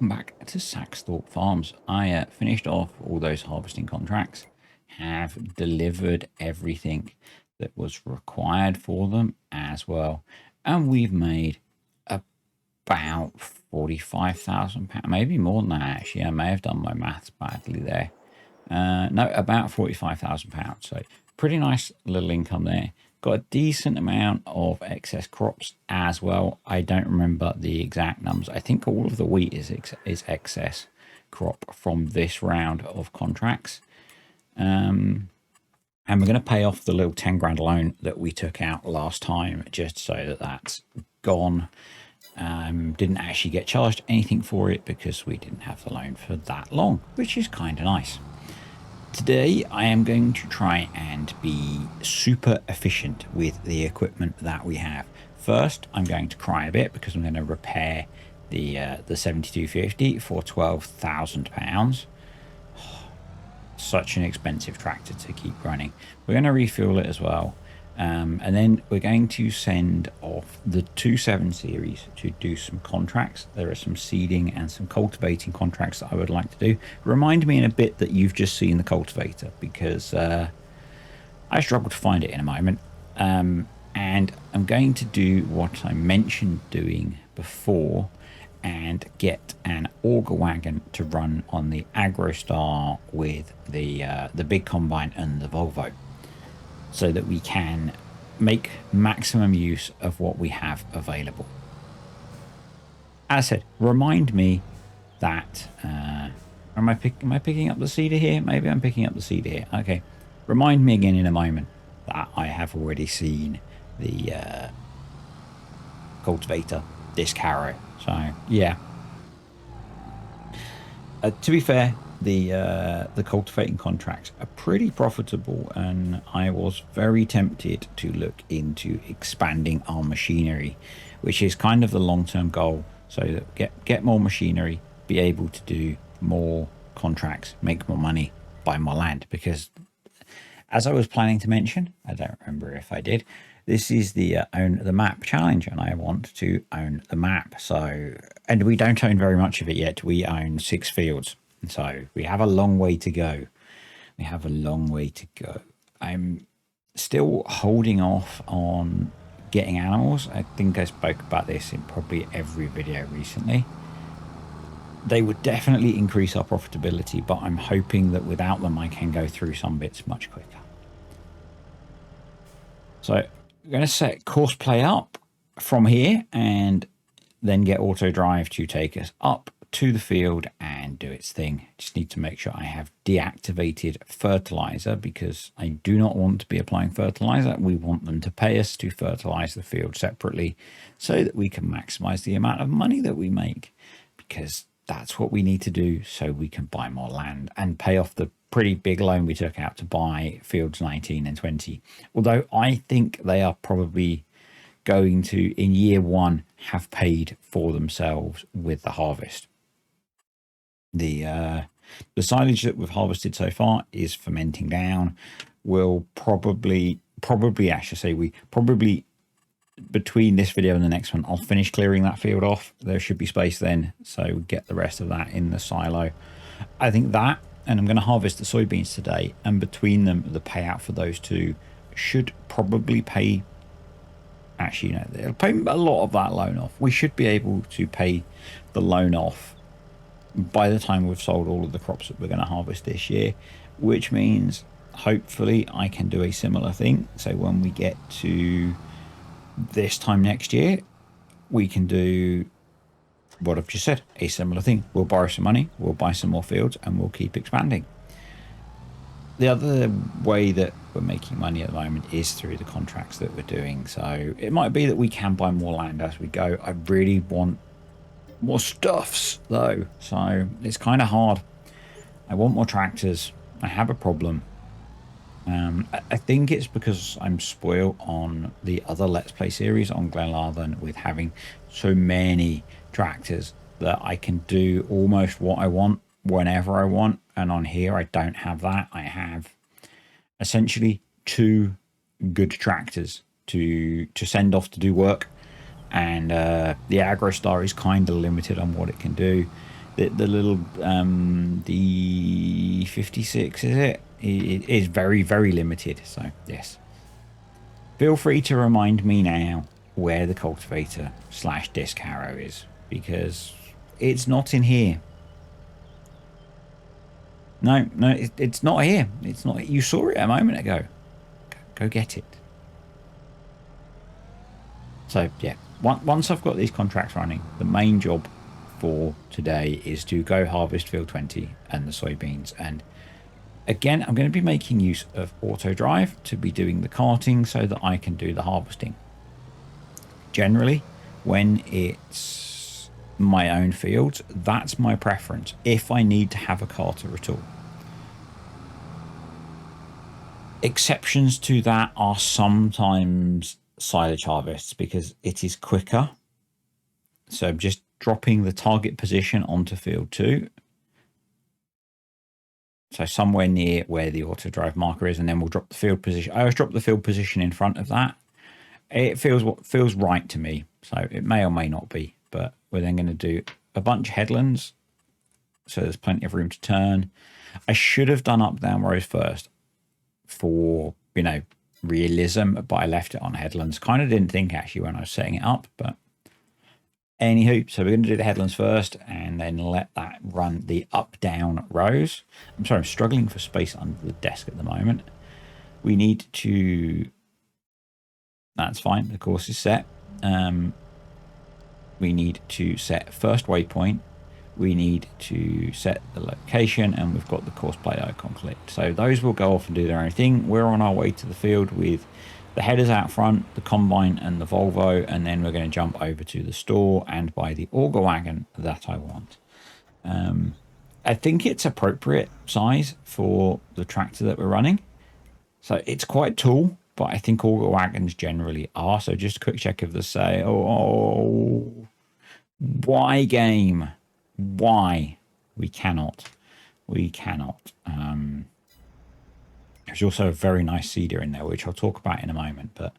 welcome back to Saxthorpe Farms. I finished off all those harvesting contracts, have delivered everything that was required for them as well, and we've made about £45,000, maybe more than that actually. I may have done my maths badly there. No, about £45,000. So pretty nice little income there. Got a decent amount of excess crops as well. I don't remember the exact numbers. I think all of the wheat is excess crop from this round of contracts. And we're going to pay off the little 10 grand loan that we took out last time, just so that that's gone. Didn't actually get charged anything for it because we didn't have the loan for that long, which is kind of nice. Today I am going to try and be super efficient with the equipment that we have. First, I'm going to cry a bit because I'm going to repair the 7250 for £12,000. Such an expensive tractor to keep running. We're going to refuel it as well. And then we're going to send off the 27 series to do some contracts. There are some seeding and some cultivating contracts that I would like to do. Remind me in a bit that you've just seen the cultivator, because I struggle to find it in a moment. And I'm going to do what I mentioned doing before and get an auger wagon to run on the AgroStar with the big combine and the Volvo, so that we can make maximum use of what we have available. As I said, remind me that am I picking up the cedar here? Maybe I'm picking up the cedar here. Okay, remind me again in a moment that I have already seen the cultivator disc harrow. So yeah, to be fair, the cultivating contracts are pretty profitable, and I was very tempted to look into expanding our machinery, which is kind of the long-term goal, so that get more machinery, be able to do more contracts, make more money, buy more land. Because as I was planning to mention, I don't remember if I did, this is the own the map challenge, and I want to own the map. So, and we don't own very much of it yet. We own 6 fields. So we have a long way to go. We have a long way to go. I'm still holding off on getting animals. I think I spoke about this in probably every video recently. They would definitely increase our profitability, but I'm hoping that without them I can go through some bits much quicker. So I'm going to set course play up from here and then get auto drive to take us up to the field and do its thing. Just need to make sure I have deactivated fertilizer, because I do not want to be applying fertilizer. We want them to pay us to fertilize the field separately so that we can maximize the amount of money that we make, because that's what we need to do so we can buy more land and pay off the pretty big loan we took out to buy fields 19 and 20. Although I think they are probably going to, in year 1, have paid for themselves with the harvest. The silage that we've harvested so far is fermenting down. We'll probably between this video and the next one, I'll finish clearing that field off. There should be space then, so get the rest of that in the silo. I think that, and I'm going to harvest the soybeans today, and between them, the payout for those two should probably pay. Actually, no, they'll pay a lot of that loan off. We should be able to pay the loan off by the time we've sold all of the crops that we're going to harvest this year, which means hopefully I can do a similar thing. So when we get to this time next year, we can do what I've just said, a similar thing. We'll borrow some money, we'll buy some more fields, and we'll keep expanding. The other way that we're making money at the moment is through the contracts that we're doing. So it might be that we can buy more land as we go. I really want more stuffs though, so it's kind of hard. I want more tractors. I have a problem. I think it's because I'm spoiled on the other Let's Play series on Glenlathan with having so many tractors that I can do almost what I want whenever I want, and on here I don't have that. I have essentially 2 good tractors to send off to do work, and the AgroStar is kind of limited on what it can do. the little the 56, is it? It is very, very limited. So yes, feel free to remind me now where the cultivator / disc harrow is, because it's not in here. No, it's not here. It's not. You saw it a moment ago. Go get it. So yeah, once I've got these contracts running, the main job for today is to go harvest field 20 and the soybeans. And again, I'm going to be making use of auto drive to be doing the carting so that I can do the harvesting. Generally, when it's my own fields, that's my preference if I need to have a carter at all. Exceptions to that are sometimes silage harvests, because it is quicker. So just dropping the target position onto field 2. So somewhere near where the auto drive marker is, and then we'll drop the field position. I always drop the field position in front of that. It feels what feels right to me. So it may or may not be, but we're then going to do a bunch of headlands. So there's plenty of room to turn. I should have done up down rows first for, you know, realism, but I left it on headlands. Kind of didn't think actually when I was setting it up, but anywho, so we're going to do the headlands first and then let that run the up down rows. I'm sorry, I'm struggling for space under the desk at the moment. We need to, that's fine, the course is set. We need to set first waypoint. We need to set the location, and we've got the course play icon clicked. So those will go off and do their own thing. We're on our way to the field with the headers out front, the combine and the Volvo, and then we're going to jump over to the store and buy the auger wagon that I want. I think it's appropriate size for the tractor that we're running. So it's quite tall, but I think auger wagons generally are. So just a quick check of the say, oh, why game? Why? We cannot. There's also a very nice seeder in there, which I'll talk about in a moment. But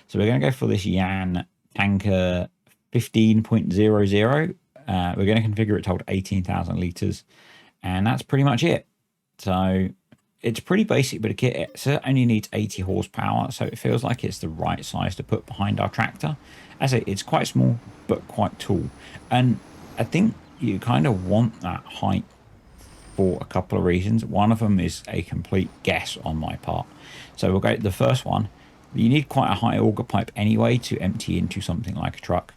so we're going to go for this Yan tanker 15.00. We're going to configure it to hold 18,000 litres, and that's pretty much it. So it's pretty basic bit of kit. It only needs 80 horsepower, so it feels like it's the right size to put behind our tractor. As I say, it's quite small but quite tall, and I think you kind of want that height for a couple of reasons. One of them is a complete guess on my part. So we'll go the first one. You need quite a high auger pipe anyway to empty into something like a truck.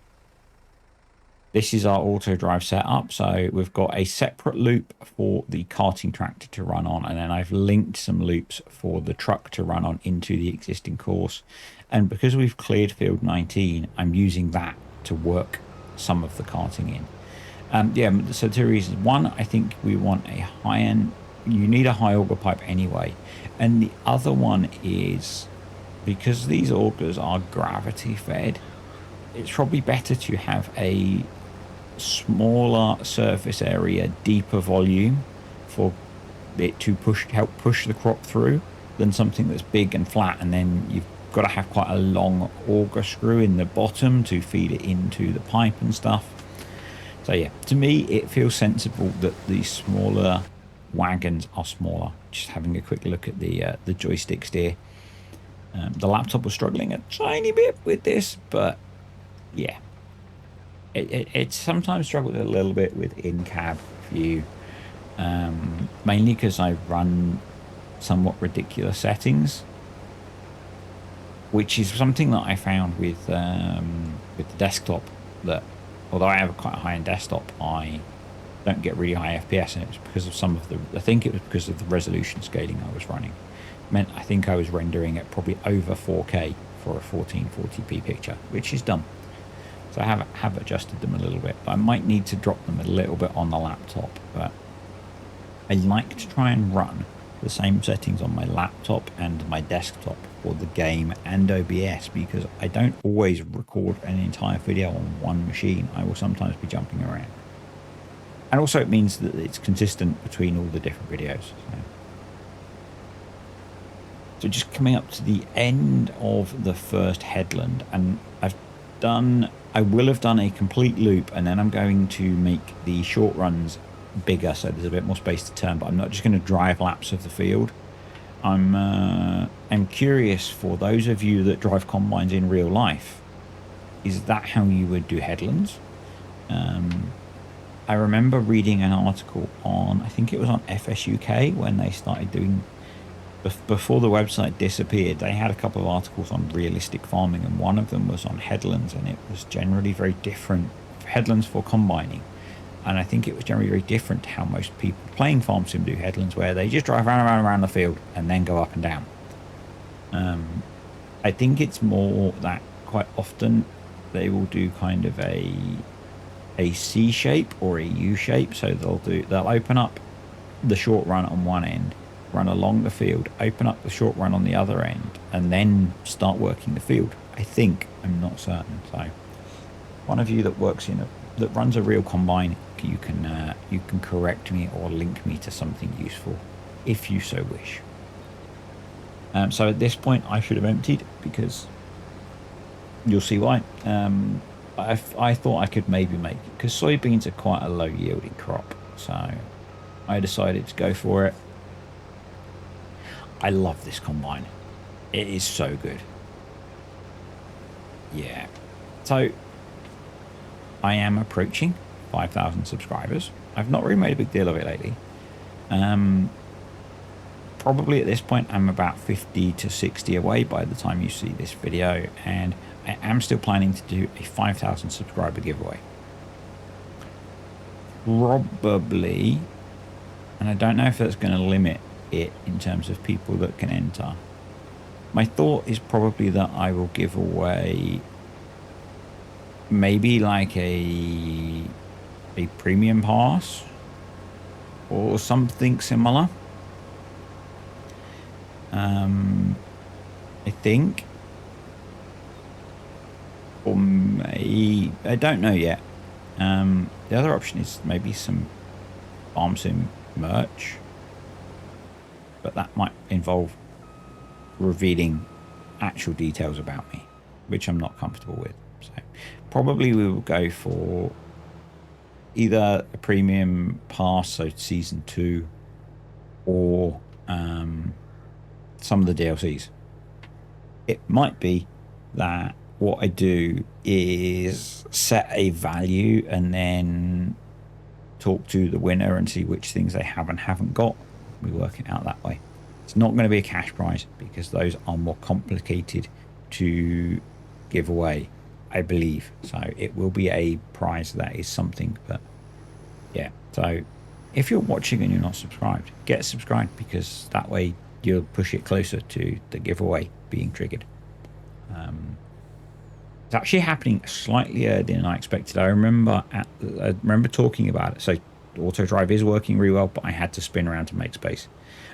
This is our auto drive setup. So we've got a separate loop for the karting tractor to run on, and then I've linked some loops for the truck to run on into the existing course. And because we've cleared field 19, I'm using that to work some of the karting in. Yeah, so two reasons. One, I think we want a high-end, you need a high auger pipe anyway. And the other one is, because these augers are gravity fed, it's probably better to have a smaller surface area, deeper volume for it to help push the crop through, than something that's big and flat, and then you've got to have quite a long auger screw in the bottom to feed it into the pipe and stuff. So yeah, to me, it feels sensible that the smaller wagons are smaller. Just having a quick look at the joystick steer. The laptop was struggling a tiny bit with this, but yeah, it sometimes struggles a little bit with in-cab view, mainly because I run somewhat ridiculous settings, which is something that I found with the desktop, that although I have quite a high-end desktop, I don't get really high FPS, and it was because of some of the, I think it was because of the resolution scaling I was running. Meant I think I was rendering at probably over 4K for a 1440p picture, which is dumb. So I have adjusted them a little bit, but I might need to drop them a little bit on the laptop. But I like to try and run the same settings on my laptop and my desktop for the game and OBS, because I don't always record an entire video on one machine. I will sometimes be jumping around, and also it means that it's consistent between all the different videos. So just coming up to the end of the first headland, and I will have done a complete loop, and then I'm going to make the short runs bigger, so there's a bit more space to turn, but I'm not just going to drive laps of the field. I'm curious, for those of you that drive combines in real life, is that how you would do headlands? I remember reading an article on, I think it was on FSUK, when they started doing, before the website disappeared, they had a couple of articles on realistic farming, and one of them was on headlands, and it was generally very different. Headlands for combining. And I think it was generally very different to how most people playing Farm Sim do headlands, where they just drive around the field and then go up and down. I think it's more that quite often they will do kind of a C shape or a U shape. So they'll open up the short run on one end, run along the field, open up the short run on the other end, and then start working the field. I think, I'm not certain. So one of you that runs a real combine, you can correct me or link me to something useful if you so wish. So at this point I should have emptied, because you'll see why. I thought I could maybe make it, because soybeans are quite a low yielding crop, so I decided to go for it. I love this combine. It is so good. Yeah. So I am approaching 5,000 subscribers. I've not really made a big deal of it lately. Probably at this point I'm about 50 to 60 away by the time you see this video, and I am still planning to do a 5,000 subscriber giveaway. Probably, and I don't know if that's going to limit it in terms of people that can enter. My thought is probably that I will give away maybe like a premium pass or something similar. I think, or maybe, I don't know yet. The other option is maybe some Farm Sim merch, but that might involve revealing actual details about me, which I'm not comfortable with. So probably we will go for either a premium pass, so season 2, or some of the DLCs. It might be that what I do is set a value and then talk to the winner and see which things they have and haven't got. We work it out that way. It's not going to be a cash prize, because those are more complicated to give away, I believe. So it will be a prize that is something, but yeah. So if you're watching and you're not subscribed, get subscribed, because that way you'll push it closer to the giveaway being triggered. It's actually happening slightly earlier than I expected. I remember talking about it. So auto drive is working really well, but I had to spin around to make space.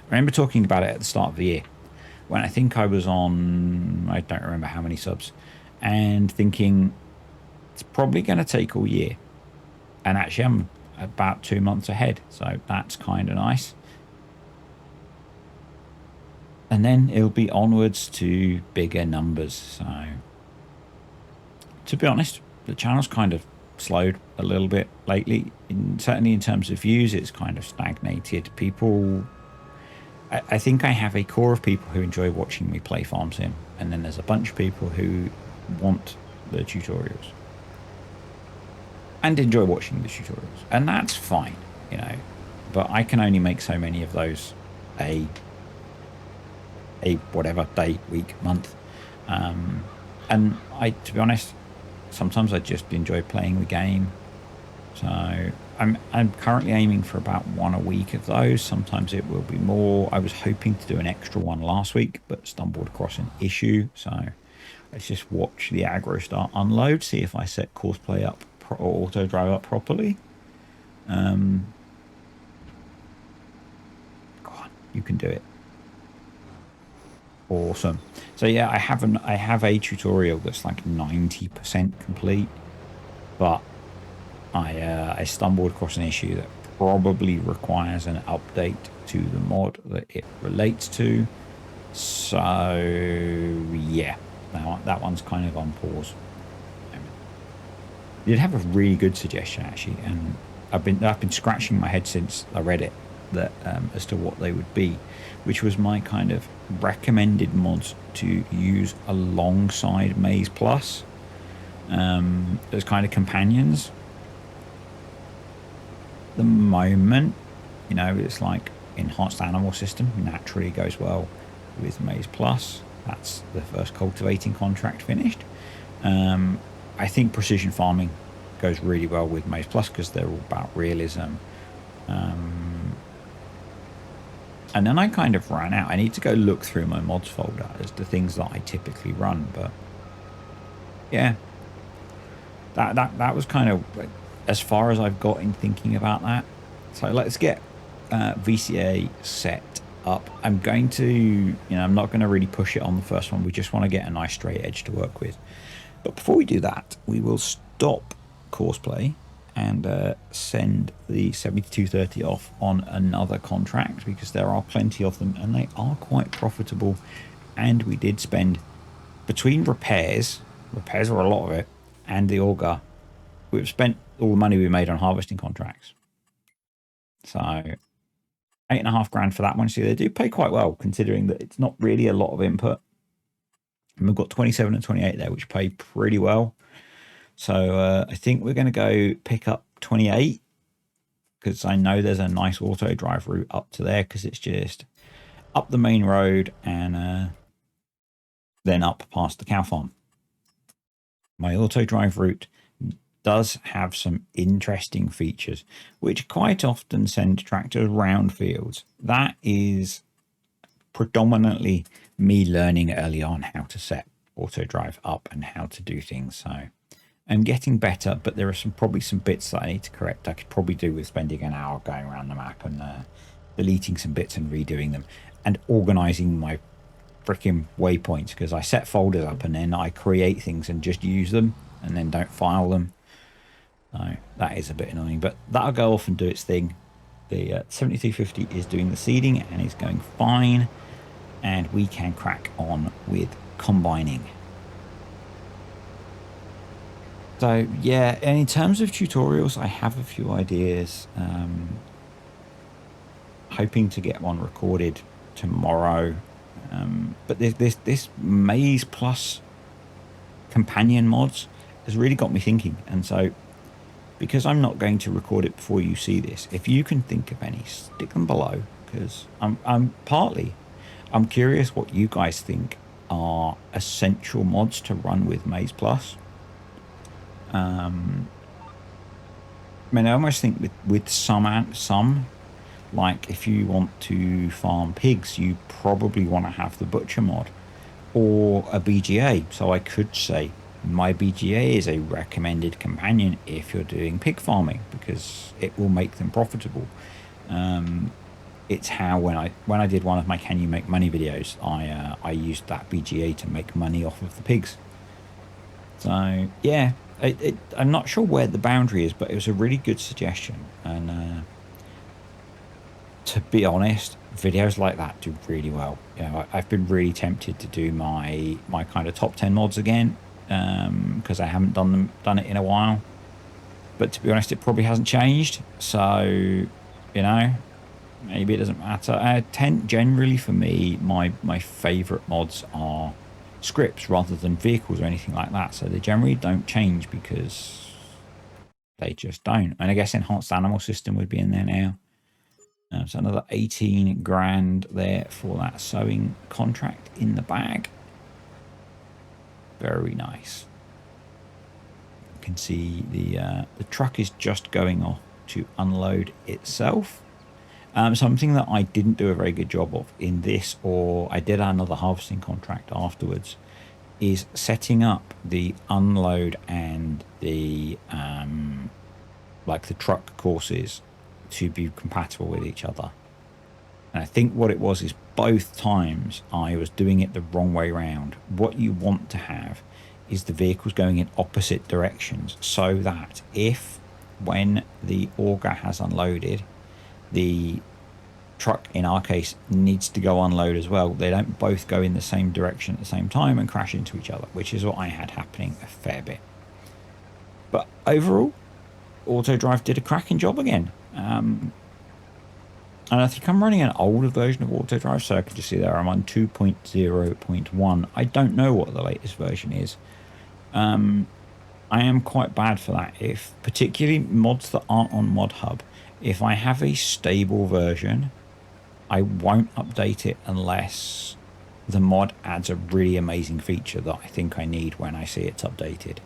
I remember talking about it at the start of the year, when I think I was on, I don't remember how many subs, and thinking it's probably going to take all year. And actually I'm about 2 months ahead, so that's kind of nice. And then it'll be onwards to bigger numbers. So to be honest, the channel's kind of slowed a little bit lately. Certainly in terms of views, it's kind of stagnated. People, I think I have a core of people who enjoy watching me play Farm Sim, and then there's a bunch of people who want the tutorials and enjoy watching the tutorials, and that's fine, you know, but I can only make so many of those a whatever day, week, month, and to be honest, sometimes I just enjoy playing the game. So I'm currently aiming for about 1 a week of those. Sometimes it will be more. I was hoping to do an extra one last week, but stumbled across an issue. So let's just watch the aggro start unload, see if I set course play up or auto drive up properly. Go on, you can do it. Awesome. So yeah, I have a tutorial that's like 90% complete, but I stumbled across an issue that probably requires an update to the mod that it relates to. So yeah, that one's kind of on pause. You did have a really good suggestion actually, and I've been scratching my head since I read it, that as to what they would be, which was my kind of recommended mods to use alongside Maze Plus, as kind of companions. The moment, you know, it's like enhanced animal system naturally goes well with Maze Plus. That's the first cultivating contract finished. I think precision farming goes really well with Maze Plus because they're all about realism. And then I kind of ran out. I need to go look through my mods folder as to things that I typically run, but yeah, that was kind of as far as I've got in thinking about that. So let's get VCA set up. I'm going to, you know, I'm not going to really push it on the first one. We just want to get a nice straight edge to work with. But before we do that, we will stop courseplay and send the 7230 off on another contract, because there are plenty of them and they are quite profitable. And we did spend, between repairs are a lot of it, and the auger, we've spent all the money we made on harvesting contracts. So 8.5 grand for that one. So they do pay quite well, considering that it's not really a lot of input. And we've got 27 and 28 there, which pay pretty well. So I think we're going to go pick up 28, because I know there's a nice auto drive route up to there, because it's just up the main road and then up past the cow farm. My auto drive route does have some interesting features, which quite often send tractors round fields. That is predominantly me learning early on how to set auto drive up and how to do things. So I'm getting better, but there are probably some bits that I need to correct. I could probably do with spending an hour going around the map and deleting some bits and redoing them, and organizing my freaking waypoints, because I set folders up and then I create things and just use them and then don't file them. So that is a bit annoying, but that'll go off and do its thing. The 7350 is doing the seeding and is going fine, and we can crack on with combining. So yeah, and in terms of tutorials, I have a few ideas. Hoping to get one recorded tomorrow, but this Maze Plus companion mods has really got me thinking. And so, because I'm not going to record it before you see this, if you can think of any, stick them below, because I'm curious what you guys think are essential mods to run with Maze Plus. I mean, I almost think with some, like if you want to farm pigs, you probably want to have the butcher mod or a BGA. So I could say my BGA is a recommended companion if you're doing pig farming, because it will make them profitable. It's how when I did one of my Can You Make Money videos, I used that BGA to make money off of the pigs. So yeah, I'm not sure where the boundary is, but it was a really good suggestion. And to be honest, videos like that do really well. You know, I've been really tempted to do my kind of top 10 mods again, because I haven't done it in a while. But to be honest, it probably hasn't changed. So, you know, maybe it doesn't matter. Generally for me, my favorite mods are scripts rather than vehicles or anything like that. So they generally don't change, because they just don't. And I guess enhanced animal system would be in there now. So another 18 grand there for that sowing contract in the bag. Very nice. You can see the truck is just going off to unload itself. Something that I didn't do a very good job of in this, or I did another harvesting contract afterwards, is setting up the unload and the like the truck courses to be compatible with each other. And I think what it was is both times I was doing it the wrong way around. What you want to have is the vehicles going in opposite directions, so that if, when the auger has unloaded, the truck in our case needs to go unload as well, they don't both go in the same direction at the same time and crash into each other, which is what I had happening a fair bit. But overall, auto drive did a cracking job again. And I think I'm running an older version of auto drive, so I can just see there I'm on 2.0.1. I don't know what the latest version is. I am quite bad for that. If particularly mods that aren't on Mod Hub, if I have a stable version, I won't update it unless the mod adds a really amazing feature that I think I need when I see it's updated.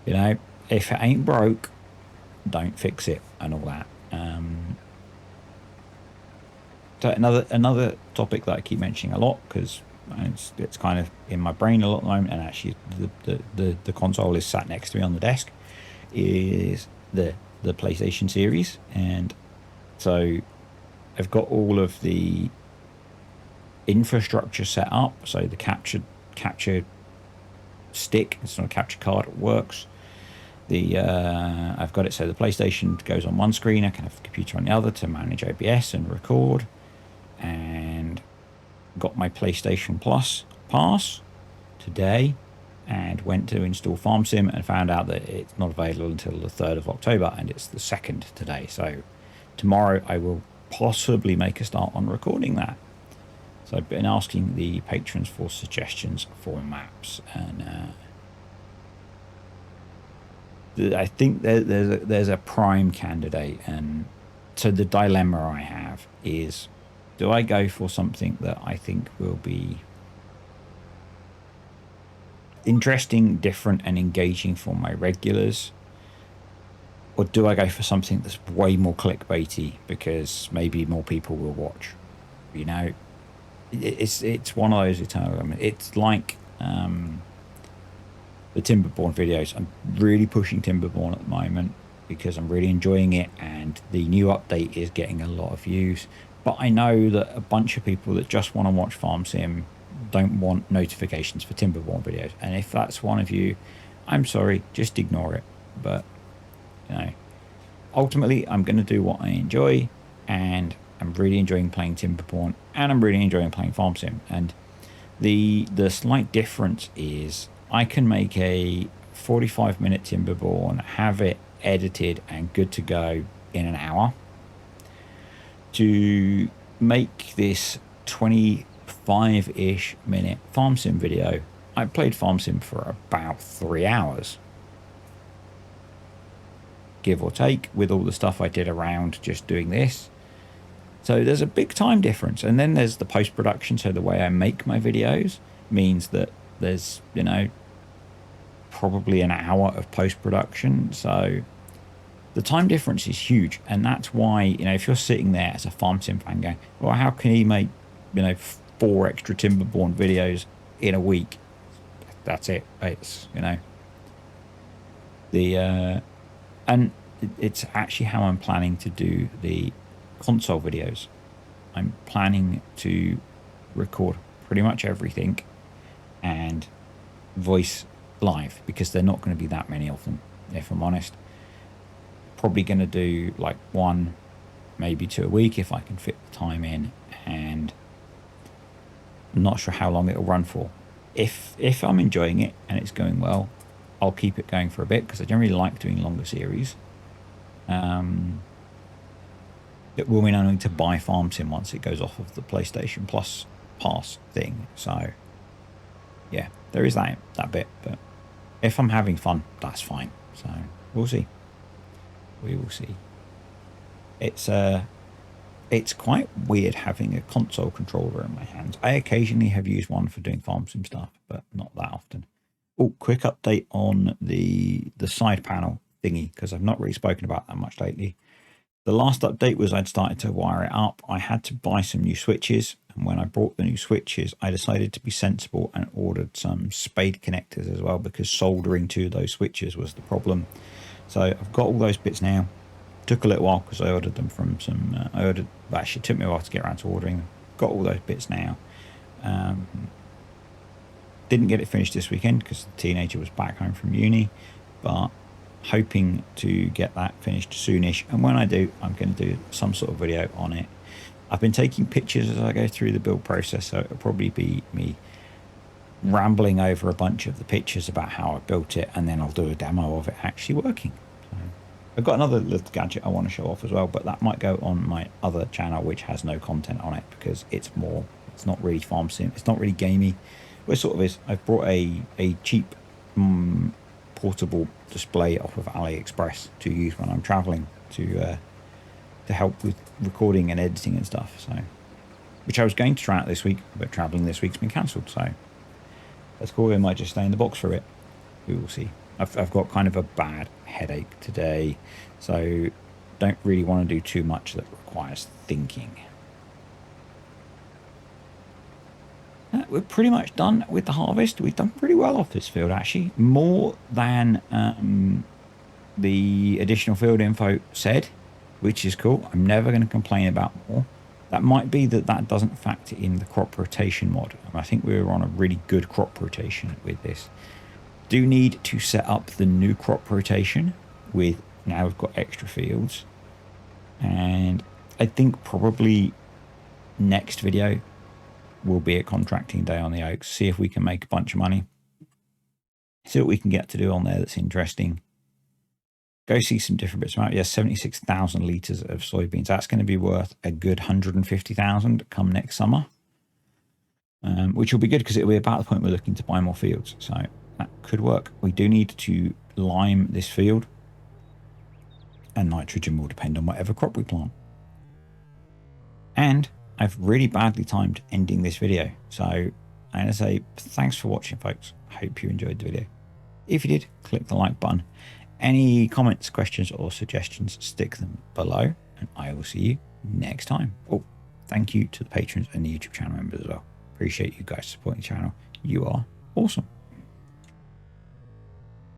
You know, if it ain't broke, don't fix it and all that. So another topic that I keep mentioning a lot, because it's kind of in my brain a lot at the moment, and actually the console is sat next to me on the desk, is the PlayStation series. And so I've got all of the infrastructure set up, so the capture stick, it's not a capture card, works. I've got it so the PlayStation goes on one screen, I can have the computer on the other to manage OBS and record. And got my PlayStation Plus pass today and went to install FarmSim and found out that it's not available until the 3rd of October, and it's the 2nd today. So tomorrow I will possibly make a start on recording that. So I've been asking the patrons for suggestions for maps, and I think there's a prime candidate. And so the dilemma I have is, do I go for something that I think will be interesting, different, and engaging for my regulars? Or do I go for something that's way more clickbaity because maybe more people will watch? You know, it's one of those eternal. I mean, it's like the Timberborn videos. I'm really pushing Timberborn at the moment because I'm really enjoying it, and the new update is getting a lot of views. But I know that a bunch of people that just want to watch Farm Sim don't want notifications for Timberborn videos. And if that's one of you, I'm sorry, just ignore it. But, you know, ultimately, I'm going to do what I enjoy, and I'm really enjoying playing Timberborn, and I'm really enjoying playing Farm Sim. And the slight difference is I can make a 45-minute Timberborn, have it edited and good to go in an hour. To make this 25-ish minute Farm Sim video, I played Farm Sim for about 3 hours, give or take, with all the stuff I did around just doing this. So there's a big time difference. And then there's the post-production. So the way I make my videos means that there's, you know, probably an hour of post-production. So the time difference is huge, and that's why, you know, if you're sitting there as a Farm Sim fan going, well, how can he make, you know, 4 extra Timberborn videos in a week? That's it. It's, you know, and it's actually how I'm planning to do the console videos. I'm planning to record pretty much everything and voice live, because they're not going to be that many of them, if I'm honest. Probably going to do like 1, maybe 2 a week if I can fit the time in, and I'm not sure how long it'll run for. If I'm enjoying it and it's going well, I'll keep it going for a bit, because I generally like doing longer series. It will mean I need to buy Farm Sim once it goes off of the PlayStation Plus pass thing. So yeah, there is that bit, but if I'm having fun, that's fine. So we'll see. We will see. It's quite weird having a console controller in my hands. I occasionally have used one for doing Farm Sim stuff, but not that often. Oh, quick update on the side panel thingy, because I've not really spoken about that much lately. The last update was I'd started to wire it up. I had to buy some new switches, and when I bought the new switches, I decided to be sensible and ordered some spade connectors as well, because soldering to those switches was the problem. So I've got all those bits now. Took a little while because I ordered them from some, actually it took me a while to get around to ordering them. Got all those bits now. Didn't get it finished this weekend because the teenager was back home from uni, but hoping to get that finished soonish. And when I do, I'm going to do some sort of video on it. I've been taking pictures as I go through the build process, so it'll probably be me rambling over a bunch of the pictures about how I built it, and then I'll do a demo of it actually working. So I've got another little gadget I want to show off as well, but that might go on my other channel, which has no content on it because it's not really farm sim. It's not really gamey. Well, it sort of is. I've brought a cheap portable display off of AliExpress to use when I'm traveling to help with recording and editing and stuff. So, which I was going to try out this week, but traveling this week's been cancelled. So that's cool. I might just stay in the box for it. We will see. I've got kind of a bad headache today, so don't really want to do too much that requires thinking. We're pretty much done with the harvest. We've done pretty well off this field, actually. More than the additional field info said, which is cool. I'm never going to complain about more. That might be that doesn't factor in the crop rotation mod. I think we were on a really good crop rotation with this. Do need to set up the new crop rotation with, now we've got extra fields, and I think probably next video will be a contracting day on the oaks. See if we can make a bunch of money, see what we can get to do on there that's interesting. Go see some different bits. Right, yeah, 76,000 litres of soybeans. That's going to be worth a good 150,000 come next summer, which will be good because it'll be about the point we're looking to buy more fields. So that could work. We do need to lime this field, and nitrogen will depend on whatever crop we plant. And I've really badly timed ending this video. So I'm going to say thanks for watching, folks. I hope you enjoyed the video. If you did, click the like button. Any comments, questions, or suggestions, stick them below, and I will see you next time. Oh, thank you to the patrons and the YouTube channel members as well. Appreciate you guys supporting the channel. You are awesome.